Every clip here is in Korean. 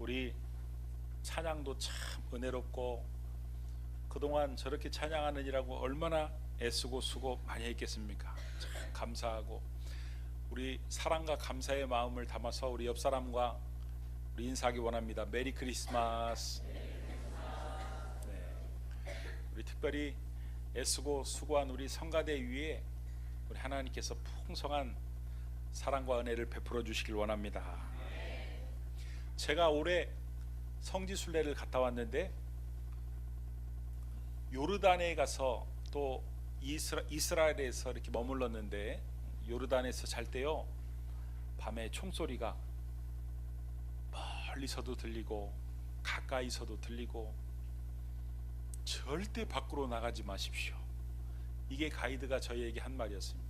우리 찬양도 참 은혜롭고 그동안 저렇게 찬양하느니라고 얼마나 애쓰고 수고 많이 했겠습니까? 참 감사하고 우리 사랑과 감사의 마음을 담아서 우리 옆 사람과 우리 인사하기 원합니다. 메리 크리스마스. 네. 우리 특별히 애쓰고 수고한 우리 성가대 위에 우리 하나님께서 풍성한 사랑과 은혜를 베풀어 주시길 원합니다. 제가 올해 성지순례를 갔다 왔는데 요르단에 가서 또 이스라엘에서 이렇게 머물렀는데 요르단에서 잘 때요 밤에 총소리가 멀리서도 들리고 가까이서도 들리고 절대 밖으로 나가지 마십시오. 이게 가이드가 저희에게 한 말이었습니다.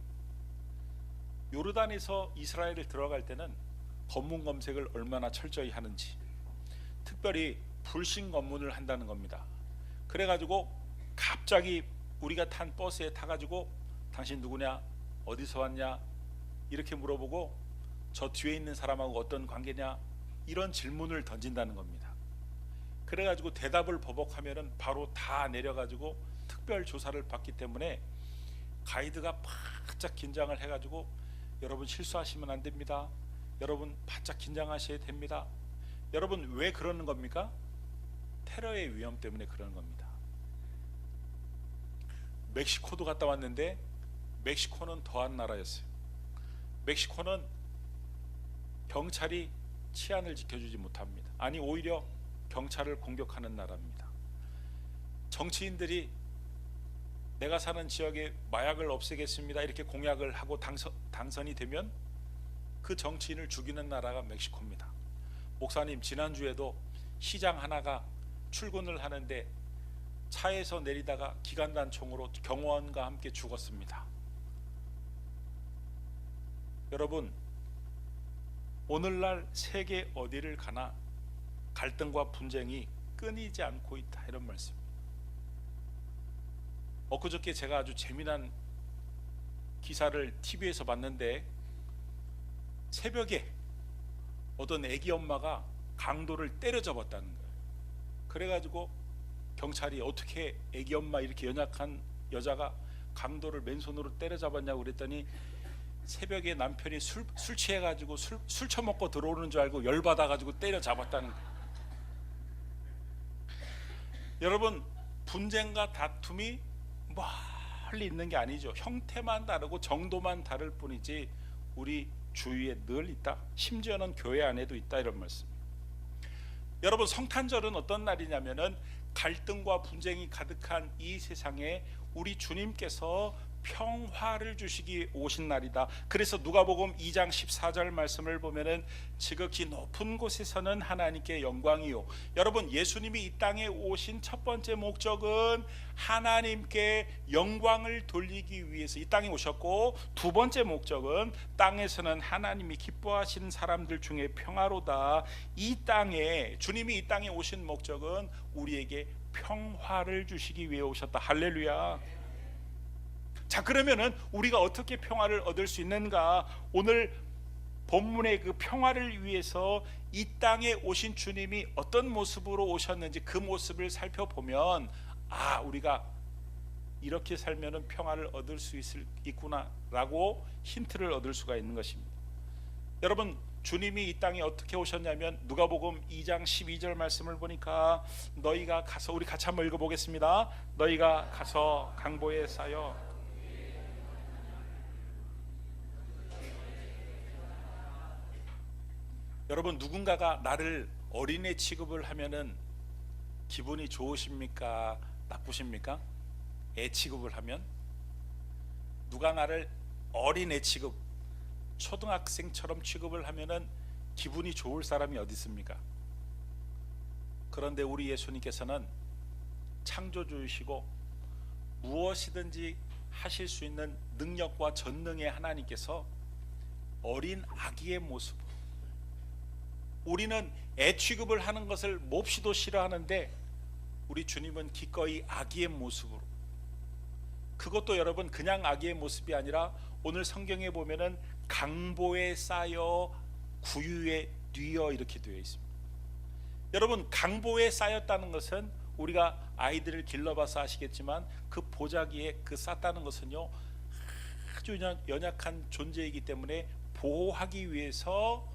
요르단에서 이스라엘을 들어갈 때는 검문 검색을 얼마나 철저히 하는지, 특별히 불신 검문을 한다는 겁니다. 그래가지고 갑자기 우리가 탄 버스에 타가지고 당신 누구냐, 어디서 왔냐 이렇게 물어보고 저 뒤에 있는 사람하고 어떤 관계냐 이런 질문을 던진다는 겁니다. 그래가지고 대답을 버벅하면은 바로 다 내려가지고 특별 조사를 받기 때문에 가이드가 바짝 긴장을 해가지고 여러분 실수하시면 안 됩니다. 여러분 바짝 긴장하셔야 됩니다. 여러분 왜 그러는 겁니까? 테러의 위험 때문에 그러는 겁니다. 멕시코도 갔다 왔는데 멕시코는 더한 나라였어요. 멕시코는 경찰이 치안을 지켜주지 못합니다. 아니 오히려 경찰을 공격하는 나라입니다. 정치인들이 내가 사는 지역에 마약을 없애겠습니다 이렇게 공약을 하고 당선이 되면 그 정치인을 죽이는 나라가 멕시코입니다. 목사님, 지난주에도 시장 하나가 출근을 하는데 차에서 내리다가 기관단 총으로 경호원과 함께 죽었습니다. 여러분, 오늘날 세계 어디를 가나 갈등과 분쟁이 끊이지 않고 있다, 이런 말씀입니다. 엊그저께 제가 아주 재미난 기사를 TV에서 봤는데 새벽에 어떤 애기 엄마가 강도를 때려잡았다는 거예요. 그래가지고 경찰이 어떻게 애기 엄마 이렇게 연약한 여자가 강도를 맨손으로 때려잡았냐고 그랬더니 새벽에 남편이 술 취해가지고 술 처먹고 들어오는 줄 알고 열받아가지고 때려잡았다는 거예요. 여러분, 분쟁과 다툼이 멀리 있는 게 아니죠. 형태만 다르고 정도만 다를 뿐이지 우리 주위에 늘 있다. 심지어는 교회 안에도 있다, 이런 말씀입니다. 여러분, 성탄절은 어떤 날이냐면은 갈등과 분쟁이 가득한 이 세상에 우리 주님께서 평화를 주시기 오신 날이다. 그래서 누가복음 2장 14절 말씀을 보면은 지극히 높은 곳에서는 하나님께 영광이요. 여러분, 예수님이 이 땅에 오신 첫 번째 목적은 하나님께 영광을 돌리기 위해서 이 땅에 오셨고, 두 번째 목적은 땅에서는 하나님이 기뻐하시는 사람들 중에 평화로다. 이 땅에 주님이 이 땅에 오신 목적은 우리에게 평화를 주시기 위해 오셨다. 할렐루야. 자, 그러면은 우리가 어떻게 평화를 얻을 수 있는가? 오늘 본문의 그 평화를 위해서 이 땅에 오신 주님이 어떤 모습으로 오셨는지 그 모습을 살펴보면, 아, 우리가 이렇게 살면은 평화를 얻을 수 있구나라고 힌트를 얻을 수가 있는 것입니다. 여러분, 주님이 이 땅에 어떻게 오셨냐면 누가복음 2장 12절 말씀을 보니까 너희가 가서, 우리 같이 한번 읽어보겠습니다. 너희가 가서 강보에 쌓여 여러분, 누군가가 나를 어린애 취급을 하면은 기분이 좋으십니까? 나쁘십니까? 애 취급을 하면? 누가 나를 어린애 취급, 초등학생처럼 취급을 하면은 기분이 좋을 사람이 어디 있습니까? 그런데 우리 예수님께서는 창조주이시고 무엇이든지 하실 수 있는 능력과 전능의 하나님께서 어린 아기의 모습, 우리는 애 취급을 하는 것을 몹시도 싫어하는데 우리 주님은 기꺼이 아기의 모습으로, 그것도 여러분 그냥 아기의 모습이 아니라 오늘 성경에 보면은 강보에 쌓여 구유에 뉘어 이렇게 되어 있습니다. 여러분, 강보에 쌓였다는 것은 우리가 아이들을 길러봐서 아시겠지만 그 보자기에 그 쌓다는 것은요 아주 연약한 존재이기 때문에 보호하기 위해서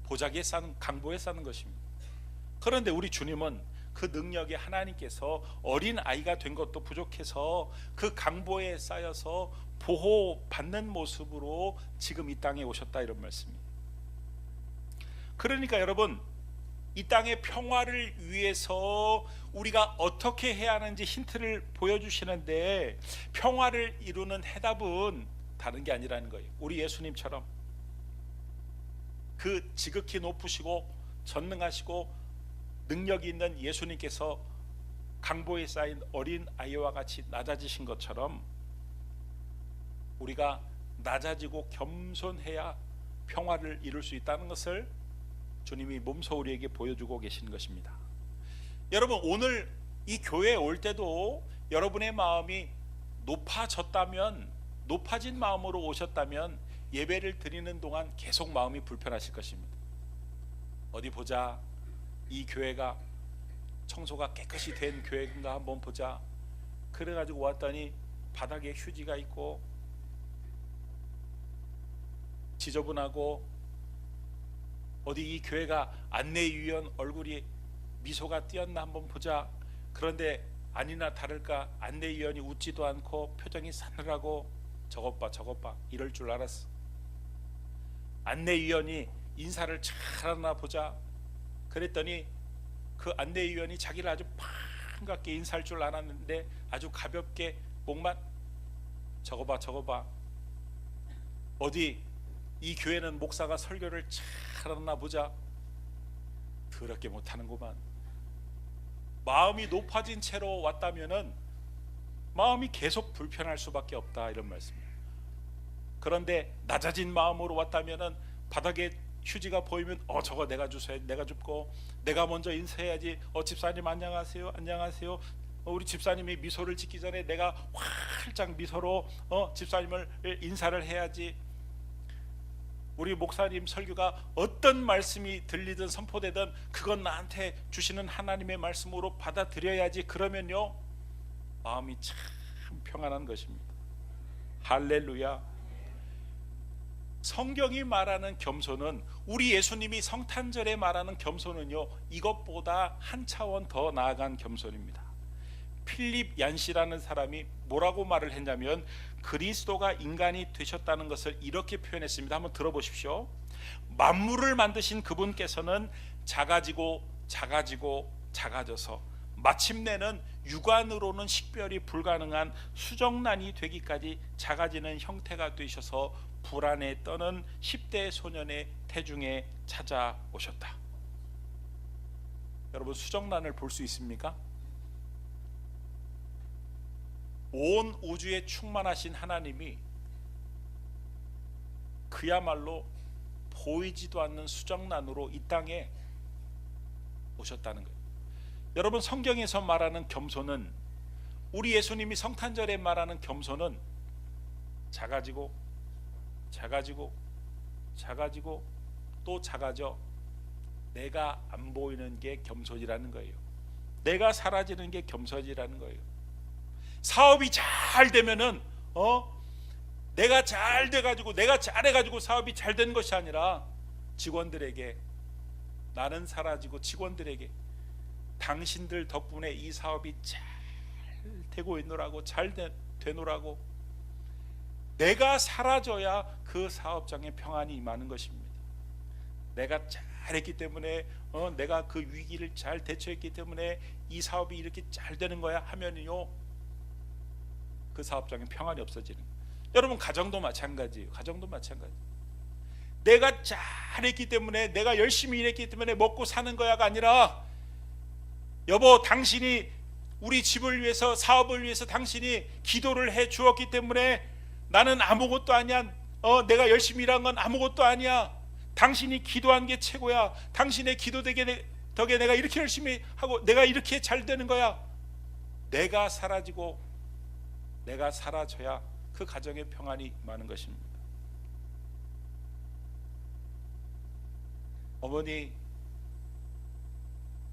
보자기에 쌓는, 강보에 쌓는 것입니다. 그런데 우리 주님은 그 능력이 하나님께서 어린 아이가 된 것도 부족해서 그 강보에 쌓여서 보호받는 모습으로 지금 이 땅에 오셨다, 이런 말씀입니다. 그러니까 여러분, 이 땅의 평화를 위해서 우리가 어떻게 해야 하는지 힌트를 보여주시는데, 평화를 이루는 해답은 다른 게 아니라는 거예요. 우리 예수님처럼 그 지극히 높으시고 전능하시고 능력이 있는 예수님께서 강보에 쌓인 어린 아이와 같이 낮아지신 것처럼 우리가 낮아지고 겸손해야 평화를 이룰 수 있다는 것을 주님이 몸소 우리에게 보여주고 계신 것입니다. 여러분, 오늘 이 교회에 올 때도 여러분의 마음이 높아졌다면, 높아진 마음으로 오셨다면 예배를 드리는 동안 계속 마음이 불편하실 것입니다. 어디 보자, 이 교회가 청소가 깨끗이 된 교회인가 한번 보자. 그래가지고 왔더니 바닥에 휴지가 있고 지저분하고, 어디 이 교회가 안내위원 얼굴이 미소가 띄었나 한번 보자. 그런데 아니나 다를까 안내위원이 웃지도 않고 표정이 싸늘하고, 저것 봐 저것 봐, 이럴 줄 알았어. 안내위원이 인사를 잘하나 보자. 그랬더니 그 안내위원이 자기를 아주 반갑게 인사할 줄 알았는데 아주 가볍게 목만, 저거 봐 저거 봐. 어디 이 교회는 목사가 설교를 잘하나 보자. 더럽게 못하는구만. 마음이 높아진 채로 왔다면은 마음이 계속 불편할 수밖에 없다, 이런 말씀입니다. 그런데 낮아진 마음으로 왔다면은 바닥에 휴지가 보이면 저거 내가 주세요, 내가 줍고, 내가 먼저 인사해야지. 집사님 안녕하세요, 안녕하세요. 우리 집사님이 미소를 짓기 전에 내가 활짝 미소로 집사님을 인사를 해야지. 우리 목사님 설교가 어떤 말씀이 들리든 선포되든 그건 나한테 주시는 하나님의 말씀으로 받아들여야지. 그러면요 마음이 참 평안한 것입니다. 할렐루야. 성경이 말하는 겸손은, 우리 예수님이 성탄절에 말하는 겸손은요 이것보다 한 차원 더 나아간 겸손입니다. 필립 얀시라는 사람이 뭐라고 말을 했냐면, 그리스도가 인간이 되셨다는 것을 이렇게 표현했습니다. 한번 들어보십시오. 만물을 만드신 그분께서는 작아지고 작아지고 작아져서 마침내는 육안으로는 식별이 불가능한 수정란이 되기까지 작아지는 형태가 되셔서 불안에 떠는 10대 소년의 태중에 찾아오셨다. 여러분, 수정란을 볼 수 있습니까? 온 우주에 충만하신 하나님이 그야말로 보이지도 않는 수정란으로 이 땅에 오셨다는 거예요. 여러분, 성경에서 말하는 겸손은, 우리 예수님이 성탄절에 말하는 겸손은 작아지고 작아지고 작아지고 또 작아져 내가 안 보이는 게 겸손이라는 거예요. 내가 사라지는 게 겸손이라는 거예요. 사업이 잘 되면은 내가 잘 돼가지고, 내가 잘해가지고 사업이 잘 된 것이 아니라 직원들에게, 나는 사라지고 직원들에게 당신들 덕분에 이 사업이 잘 되고 있노라고, 잘 되노라고, 내가 사라져야 그 사업장에 평안이 임하는 것입니다. 내가 잘했기 때문에, 내가 그 위기를 잘 대처했기 때문에 이 사업이 이렇게 잘 되는 거야 하면요 그 사업장에 평안이 없어지는 거예요. 여러분, 가정도 마찬가지예요. 가정도 마찬가지. 내가 잘했기 때문에, 내가 열심히 일했기 때문에 먹고 사는 거야가 아니라, 여보 당신이 우리 집을 위해서, 사업을 위해서 당신이 기도를 해 주었기 때문에 나는 아무것도 아니야. 내가 열심히 일한 건 아무것도 아니야. 당신이 기도한 게 최고야. 당신의 기도 덕에 내가 이렇게 열심히 하고 내가 이렇게 잘 되는 거야. 내가 사라지고 내가 사라져야 그 가정의 평안이 임하는 것입니다.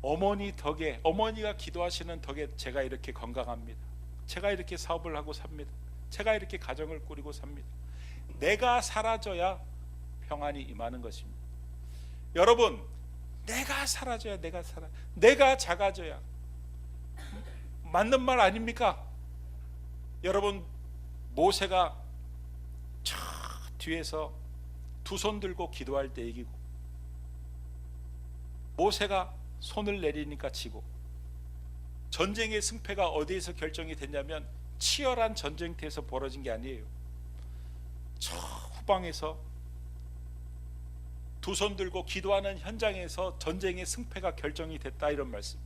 어머니 덕에, 어머니가 기도하시는 덕에 제가 이렇게 건강합니다. 제가 이렇게 사업을 하고 삽니다. 제가 이렇게 가정을 꾸리고 삽니다. 내가 사라져야 평안이 임하는 것입니다. 여러분, 내가 사라져야, 내가 작아져야. 맞는 말 아닙니까? 여러분, 모세가 저 뒤에서 두 손 들고 기도할 때 이기고, 모세가 손을 내리니까 지고, 전쟁의 승패가 어디에서 결정이 됐냐면 치열한 전쟁터에서 벌어진 게 아니에요. 저 후방에서 두 손 들고 기도하는 현장에서 전쟁의 승패가 결정이 됐다, 이런 말씀.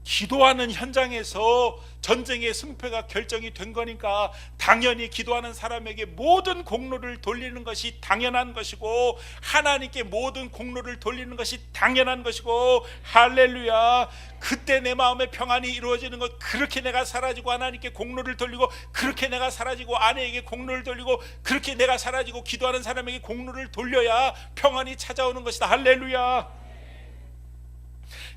기도하는 현장에서 전쟁의 승패가 결정이 된 거니까 당연히 기도하는 사람에게 모든 공로를 돌리는 것이 당연한 것이고, 하나님께 모든 공로를 돌리는 것이 당연한 것이고, 할렐루야. 그때 내 마음의 평안이 이루어지는 것, 그렇게 내가 사라지고 하나님께 공로를 돌리고, 그렇게 내가 사라지고 아내에게 공로를 돌리고, 그렇게 내가 사라지고 기도하는 사람에게 공로를 돌려야 평안이 찾아오는 것이다. 할렐루야.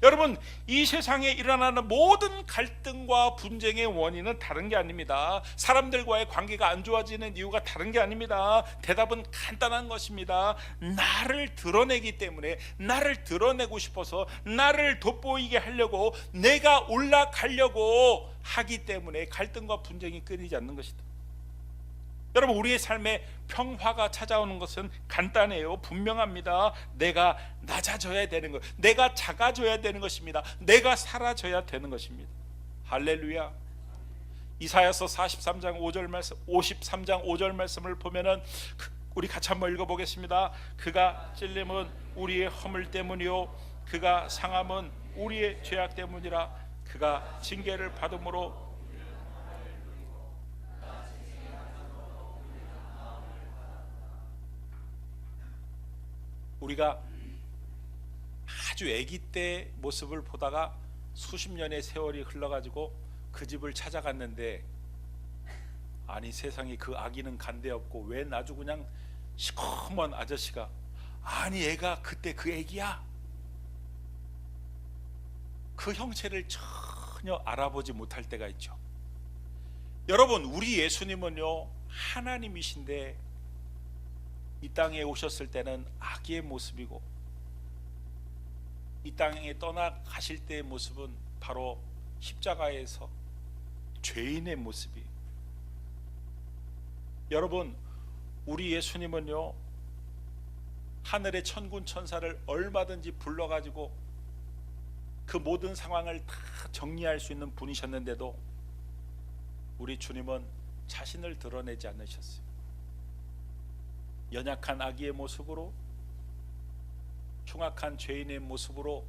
여러분, 이 세상에 일어나는 모든 갈등과 분쟁의 원인은 다른 게 아닙니다. 사람들과의 관계가 안 좋아지는 이유가 다른 게 아닙니다. 대답은 간단한 것입니다. 나를 드러내기 때문에, 나를 드러내고 싶어서, 나를 돋보이게 하려고, 내가 올라가려고 하기 때문에 갈등과 분쟁이 끊이지 않는 것이다. 여러분, 우리의 삶에 평화가 찾아오는 것은 간단해요. 분명합니다. 내가 낮아져야 되는 것, 내가 작아져야 되는 것입니다. 내가 사라져야 되는 것입니다. 할렐루야. 이사야서 43장 5절 말씀, 53장 5절 말씀을 보면은 우리 같이 한번 읽어보겠습니다. 그가 찔림은 우리의 허물 때문이요, 그가 상함은 우리의 죄악 때문이라. 그가 징계를 받음으로 우리가 아주 아기 때 모습을 보다가 수십 년의 세월이 흘러가지고 그 집을 찾아갔는데, 아니 세상에 그 아기는 간데 없고 웬 아주 그냥 시커먼 아저씨가, 아니 애가 그때 그 애기야? 그 형체를 전혀 알아보지 못할 때가 있죠. 여러분, 우리 예수님은요 하나님이신데 이 땅에 오셨을 때는 아기의 모습이고, 이 땅에 떠나가실 때의 모습은 바로 십자가에서 죄인의 모습이에요. 여러분, 우리 예수님은요 하늘의 천군 천사를 얼마든지 불러가지고 그 모든 상황을 다 정리할 수 있는 분이셨는데도 우리 주님은 자신을 드러내지 않으셨어요. 연약한 아기의 모습으로, 흉악한 죄인의 모습으로,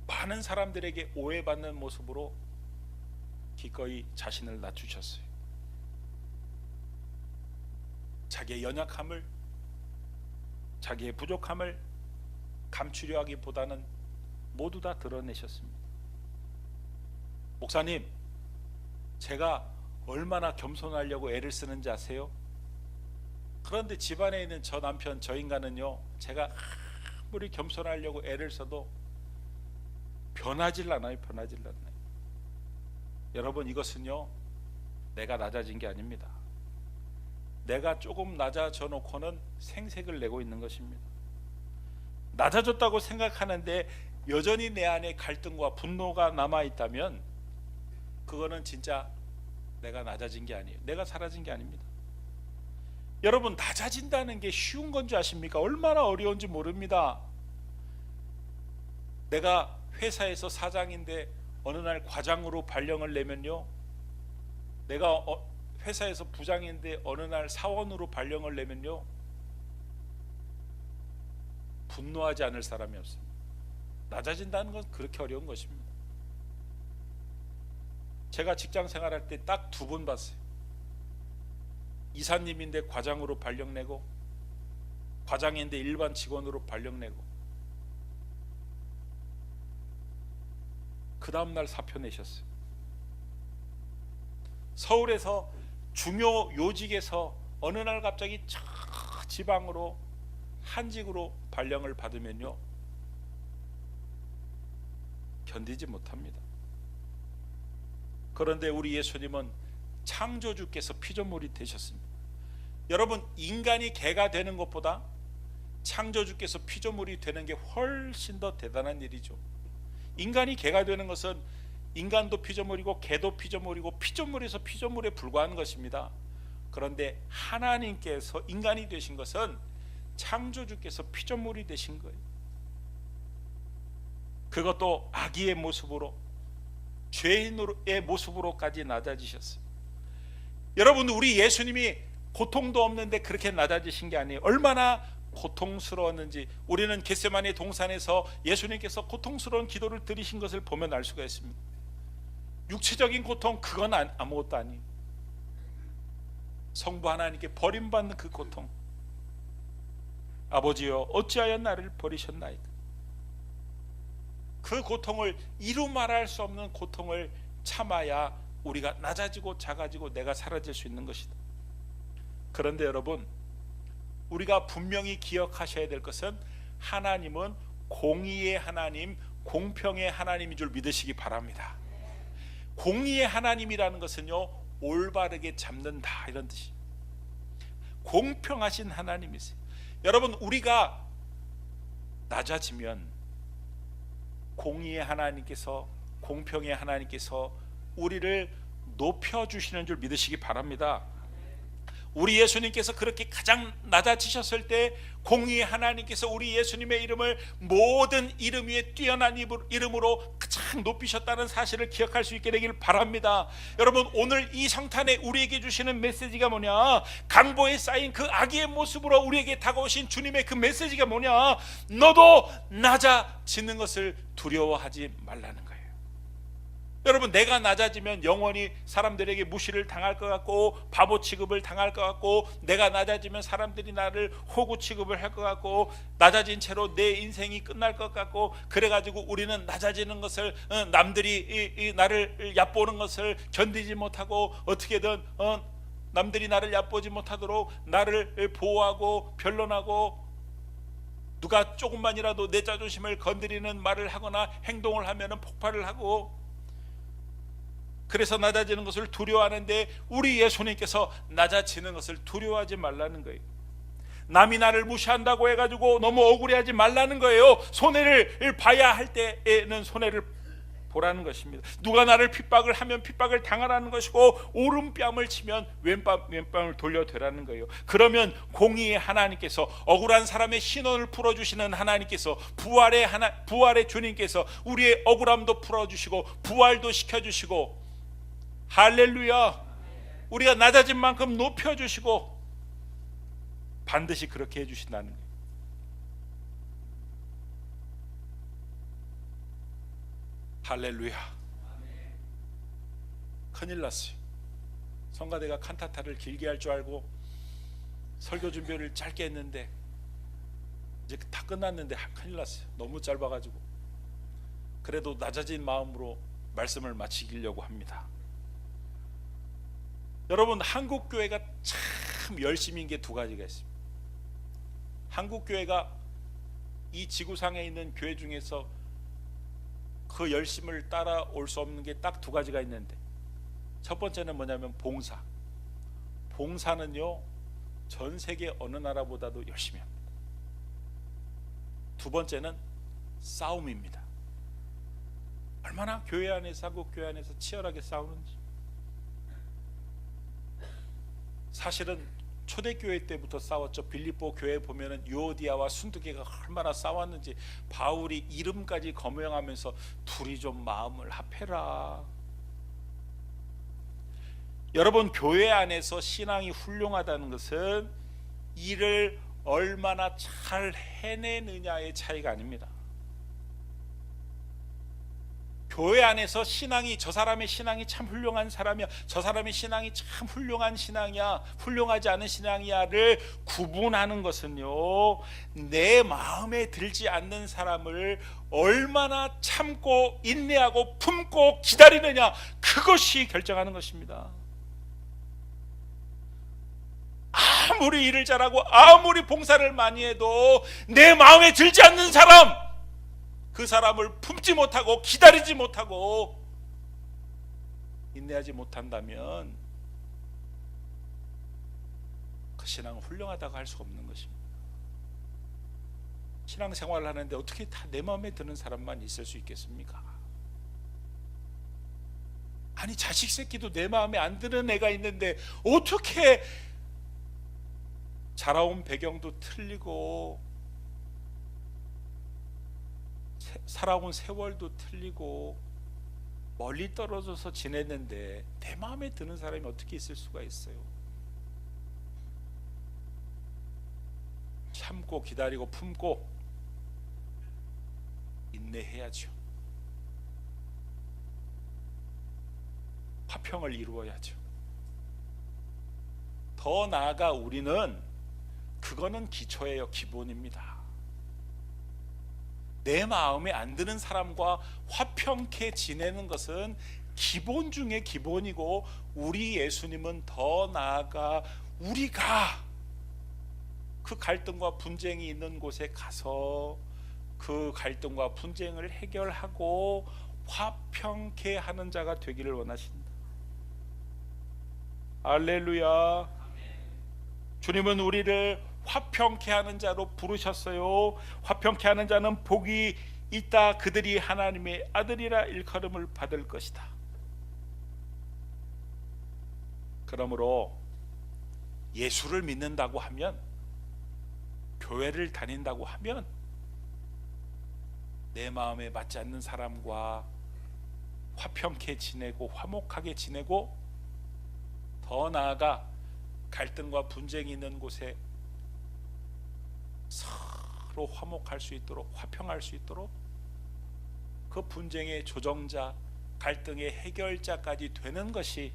많은 사람들에게 오해받는 모습으로 기꺼이 자신을 낮추셨어요. 자기의 연약함을, 자기의 부족함을 감추려 하기보다는 모두 다 드러내셨습니다. 목사님, 제가 얼마나 겸손하려고 애를 쓰는지 아세요? 그런데 집안에 있는 저 남편, 저 인간은요, 제가 아무리 겸손하려고 애를 써도 변하질 않아요. 여러분, 이것은요 내가 낮아진 게 아닙니다. 내가 조금 낮아져 놓고는 생색을 내고 있는 것입니다. 낮아졌다고 생각하는데 여전히 내 안에 갈등과 분노가 남아있다면 그거는 진짜 내가 낮아진 게 아니에요. 내가 사라진 게 아닙니다. 여러분, 낮아진다는 게 쉬운 건지 아십니까? 얼마나 어려운지 모릅니다. 내가 회사에서 사장인데 어느 날 과장으로 발령을 내면요, 내가 회사에서 부장인데 어느 날 사원으로 발령을 내면요, 분노하지 않을 사람이 없습니다. 낮아진다는 건 그렇게 어려운 것입니다. 제가 직장 생활할 때 딱 두 분 봤어요. 이사님인데 과장으로 발령내고, 과장인데 일반 직원으로 발령내고, 그 다음날 사표 내셨어요. 서울에서 중요 요직에서 어느 날 갑자기 저 지방으로 한직으로 발령을 받으면요, 견디지 못합니다. 그런데 우리 예수님은 창조주께서 피조물이 되셨습니다. 여러분, 인간이 개가 되는 것보다 창조주께서 피조물이 되는 게 훨씬 더 대단한 일이죠. 인간이 개가 되는 것은 인간도 피조물이고 개도 피조물이고 피조물에서 피조물에 불과한 것입니다. 그런데 하나님께서 인간이 되신 것은 창조주께서 피조물이 되신 거예요. 그것도 아기의 모습으로, 죄인의 모습으로까지 낮아지셨어요. 여러분, 우리 예수님이 고통도 없는데 그렇게 낮아지신 게 아니에요. 얼마나 고통스러웠는지 우리는 겟세마네 동산에서 예수님께서 고통스러운 기도를 드리신 것을 보면 알 수가 있습니다. 육체적인 고통, 그건 아무것도 아니에요. 성부 하나님께 버림받는 그 고통. 아버지여 어찌하여 나를 버리셨나이까. 그 고통을 이루 말할 수 없는 고통을 참아야 우리가 낮아지고 작아지고 내가 사라질 수 있는 것이다. 그런데 여러분, 우리가 분명히 기억하셔야 될 것은 하나님은 공의의 하나님, 공평의 하나님인 줄 믿으시기 바랍니다. 공의의 하나님이라는 것은요, 올바르게 잡는다, 이런 뜻이에요. 공평하신 하나님이세요. 여러분, 우리가 낮아지면 공의의 하나님께서, 공평의 하나님께서 우리를 높여주시는 줄 믿으시기 바랍니다. 우리 예수님께서 그렇게 가장 낮아지셨을 때 공의의 하나님께서 우리 예수님의 이름을 모든 이름 위에 뛰어난 이름으로 가장 높이셨다는 사실을 기억할 수 있게 되길 바랍니다. 여러분, 오늘 이 성탄에 우리에게 주시는 메시지가 뭐냐? 강보에 쌓인 그 아기의 모습으로 우리에게 다가오신 주님의 그 메시지가 뭐냐? 너도 낮아지는 것을 두려워하지 말라는 거예요. 여러분, 내가 낮아지면 영원히 사람들에게 무시를 당할 것 같고 바보 취급을 당할 것 같고, 내가 낮아지면 사람들이 나를 호구 취급을 할 것 같고, 낮아진 채로 내 인생이 끝날 것 같고, 그래가지고 우리는 낮아지는 것을, 남들이 나를 얕보는 것을 견디지 못하고 어떻게든 남들이 나를 얕보지 못하도록 나를 보호하고 변론하고, 누가 조금만이라도 내 자존심을 건드리는 말을 하거나 행동을 하면 폭발을 하고, 그래서 낮아지는 것을 두려워하는데 우리 예수님께서 낮아지는 것을 두려워하지 말라는 거예요. 남이 나를 무시한다고 해가지고 너무 억울해하지 말라는 거예요. 손해를 봐야 할 때에는 손해를 보라는 것입니다. 누가 나를 핍박을 하면 핍박을 당하라는 것이고, 오른뺨을 치면 왼뺨을 돌려대라는 거예요. 그러면 공의의 하나님께서, 억울한 사람의 신원을 풀어주시는 하나님께서, 부활의 주님께서 우리의 억울함도 풀어주시고 부활도 시켜주시고, 할렐루야, 우리가 낮아진 만큼 높여주시고 반드시 그렇게 해주신다는 거예요. 할렐루야. 큰일 났어요. 성가대가 칸타타를 길게 할 줄 알고 설교 준비를 짧게 했는데 이제 다 끝났는데 큰일 났어요. 너무 짧아가지고. 그래도 낮아진 마음으로 말씀을 마치려고 합니다. 여러분, 한국교회가 참 열심인 게 두 가지가 있습니다. 한국교회가 이 지구상에 있는 교회 중에서 그 열심을 따라올 수 없는 게 딱 두 가지가 있는데, 첫 번째는 뭐냐면 봉사. 봉사는요, 전 세계 어느 나라보다도 열심히 합니다. 두 번째는 싸움입니다. 얼마나 교회 안에서, 한국교회 안에서 치열하게 싸우는지. 사실은 초대교회 때부터 싸웠죠. 빌립보 교회 보면은 유오디아와 순두개가 얼마나 싸웠는지, 바울이 이름까지 거명하면서 둘이 좀 마음을 합해라. 여러분, 교회 안에서 신앙이 훌륭하다는 것은 일을 얼마나 잘 해내느냐의 차이가 아닙니다. 교회 안에서 신앙이, 저 사람의 신앙이 참 훌륭한 사람이야, 저 사람의 신앙이 참 훌륭한 신앙이야, 훌륭하지 않은 신앙이야를 구분하는 것은요, 내 마음에 들지 않는 사람을 얼마나 참고 인내하고 품고 기다리느냐, 그것이 결정하는 것입니다. 아무리 일을 잘하고 아무리 봉사를 많이 해도 내 마음에 들지 않는 사람, 그 그 사람을 품지 못하고 기다리지 못하고 인내하지 못한다면 그 신앙은 훌륭하다고 할 수 없는 것입니다. 신앙생활을 하는데 어떻게 다 내 마음에 드는 사람만 있을 수 있겠습니까? 아니, 자식 새끼도 내 마음에 안 드는 애가 있는데 어떻게 자라온 배경도 틀리고 살아온 세월도 틀리고 멀리 떨어져서 지냈는데 내 마음에 드는 사람이 어떻게 있을 수가 있어요? 참고 기다리고 품고 인내해야죠. 화평을 이루어야죠. 더 나아가 우리는 그거는 기초예요. 기본입니다. 내 마음에 안 드는 사람과 화평케 지내는 것은 기본 중에 기본이고, 우리 예수님은 더 나아가 우리가 그 갈등과 분쟁이 있는 곳에 가서 그 갈등과 분쟁을 해결하고 화평케 하는 자가 되기를 원하신다. 할렐루야. 주님은 우리를 화평케 하는 자로 부르셨어요. 화평케 하는 자는 복이 있다. 그들이 하나님의 아들이라 일컬음을 받을 것이다. 그러므로 예수를 믿는다고 하면, 교회를 다닌다고 하면 내 마음에 맞지 않는 사람과 화평케 지내고 화목하게 지내고, 더 나아가 갈등과 분쟁이 있는 곳에 서로 화목할 수 있도록, 화평할 수 있도록 그 분쟁의 조정자, 갈등의 해결자까지 되는 것이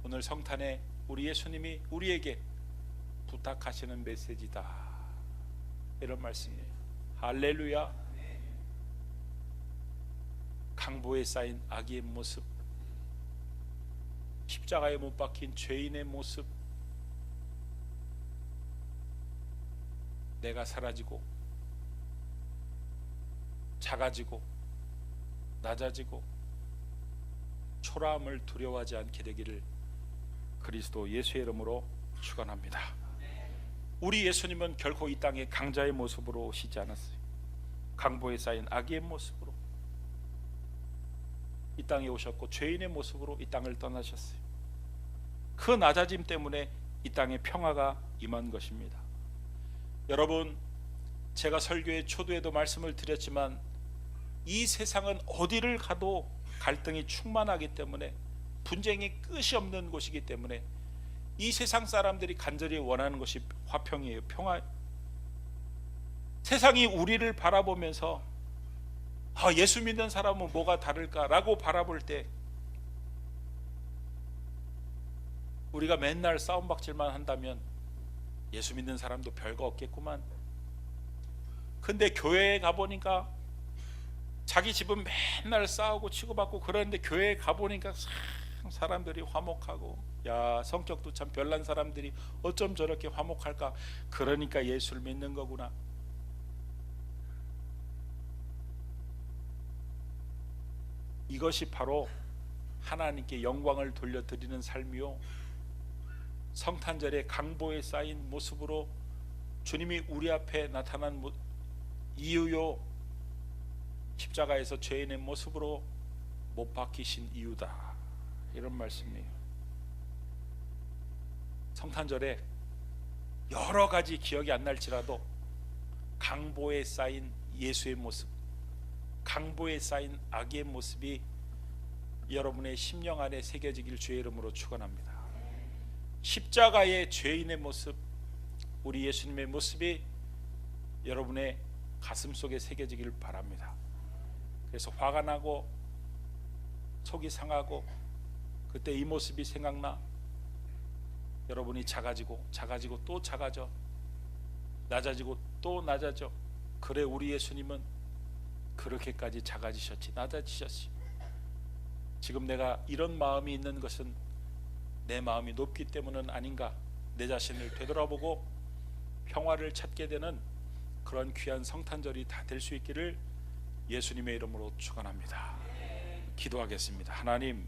오늘 성탄에 우리 예수님이 우리에게 부탁하시는 메시지다, 이런 말씀이에요. 할렐루야. 강보에 쌓인 악의 모습, 십자가에 못 박힌 죄인의 모습, 내가 사라지고 작아지고 낮아지고 초라함을 두려워하지 않게 되기를 그리스도 예수의 이름으로 축원합니다. 우리 예수님은 결코 이 땅에 강자의 모습으로 오시지 않았어요. 강보에 쌓인 악의 모습으로 이 땅에 오셨고, 죄인의 모습으로 이 땅을 떠나셨어요. 그 낮아짐 때문에 이 땅에 평화가 임한 것입니다. 여러분, 제가 설교의 초두에도 말씀을 드렸지만 이 세상은 어디를 가도 갈등이 충만하기 때문에, 분쟁이 끝이 없는 곳이기 때문에 이 세상 사람들이 간절히 원하는 것이 화평이에요. 평화. 세상이 우리를 바라보면서 예수 믿는 사람은 뭐가 다를까라고 바라볼 때 우리가 맨날 싸움박질만 한다면 예수 믿는 사람도 별거 없겠구만. 근데 교회에 가보니까 자기 집은 맨날 싸우고 치고받고 그러는데, 교회에 가보니까 사람들이 화목하고, 야, 성격도 참 별난 사람들이 어쩜 저렇게 화목할까. 그러니까 예수를 믿는 거구나. 이것이 바로 하나님께 영광을 돌려드리는 삶이요, 성탄절의 강보에 쌓인 모습으로 주님이 우리 앞에 나타난 이유요, 십자가에서 죄인의 모습으로 못 박히신 이유다, 이런 말씀이에요. 성탄절에 여러 가지 기억이 안 날지라도 강보에 쌓인 예수의 모습, 강보에 쌓인 악의 모습이 여러분의 심령 안에 새겨지길 주의 이름으로 축원합니다. 십자가의 죄인의 모습, 우리 예수님의 모습이 여러분의 가슴 속에 새겨지길 바랍니다. 그래서 화가 나고 속이 상하고 그때 이 모습이 생각나 여러분이 작아지고 또 작아져, 낮아지고 또 낮아져. 그래, 우리 예수님은 그렇게까지 작아지셨지, 낮아지셨지. 지금 내가 이런 마음이 있는 것은 내 마음이 높기 때문은 아닌가, 내 자신을 되돌아보고 평화를 찾게 되는 그런 귀한 성탄절이 다 될 수 있기를 예수님의 이름으로 축원합니다. 기도하겠습니다. 하나님,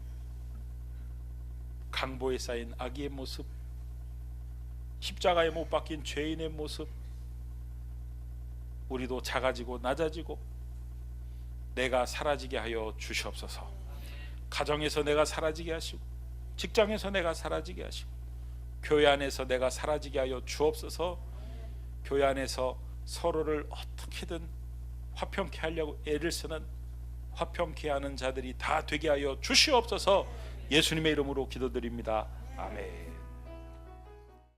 강보에 쌓인 악의 모습, 십자가에 못 박힌 죄인의 모습, 우리도 작아지고 낮아지고 내가 사라지게 하여 주시옵소서. 가정에서 내가 사라지게 하시고, 직장에서 내가 사라지게 하시고, 교회 안에서 내가 사라지게 하여 주옵소서. 교회 안에서 서로를 어떻게든 화평케 하려고 애를 쓰는, 화평케 하는 자들이 다 되게 하여 주시옵소서. 예수님의 이름으로 기도드립니다. 아멘.